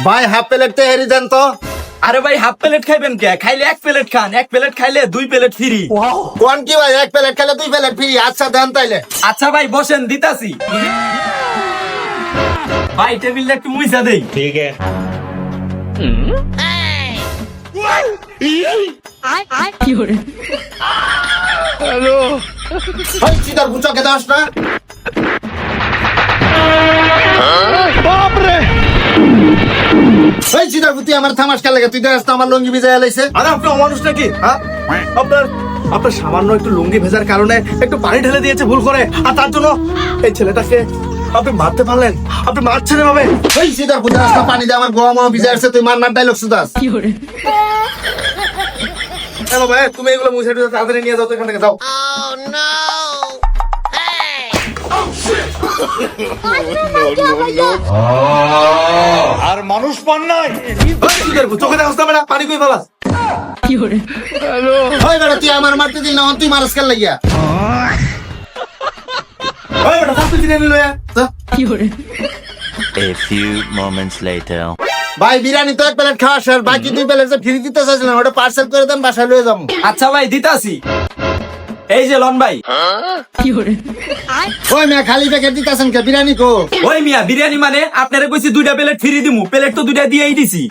ভাই half plate তেহারি দেন তো। আরে ভাই হাফ প্লেট খাইবেন কে? খাইলে এক প্লেট খান, এক প্লেট খাইলে 2 প্লেট ফ্রি। কোন কি ভাই, এক প্লেট খেলে 2 প্লেট ফ্রি? আচ্ছা দেন তাইলে। আচ্ছা ভাই বসেন, দিতাছি। ভাই টেবিলটা একটু মুইছা দেই। ठीक है। ভাই চিদার বুচকে দাস না। ভাই চিদার বুতি আমার থামাস খেলে তুই দেখ আমার লঙ্গি ভিজায় লাইছে। আরে আপনি অমানুষ নাকি? হ্যাঁ, আপনার সামান্য একটু লুঙ্গি ভেজার কারণে একটু পানি ঢেলে দিয়েছে ভুল করে, আর তার জন্য এই ছেলেটাকে আপনি মারতে পারলেন? আপনি মারছেন এভাবে? ভাই চিদার বুতি রাস্তা পানি দিয়ে আমার গোয়া মামা ভিজায় আসছে, তুই মার না ডাইলগ সুদাস। হ্যালো ভাই, তুমি এগুলো মুছে টুছে তাড়াতাড়ি নিয়ে যাও তো এখান থেকে, যাও। আর মানুষ পান নাই। এই, কি করবো? চোখে দেখোস না বেটা, পানি কই ফেলাস? ভাই বেটা তুই আমার মারতে দিল না, তুই মারস খেল লাগিয়া। ওই বেটা, যাস তুই চিনে নিল। A few moments later. ভাই বিরিয়ানি তো 1 প্লেট খাওয়া শেষ, বাকি 2 প্লেট যে ফ্রি দিতে চাইছিলাম ওটা পার্সেল করে দেন, বাসায় লয়ে যাবো। আচ্ছা ভাই দিতাছি। এই যে লন ভাই। ওই মেয়ে খালি প্যাকেট দিতেছেন কে? বিরিয়ানি কো? ওই মিয়া বিরিয়ানি মানে আপনারে কইছি 2টা প্লেট ফ্রি দিমু, প্লেট তো 2টা দিয়েই দিছি।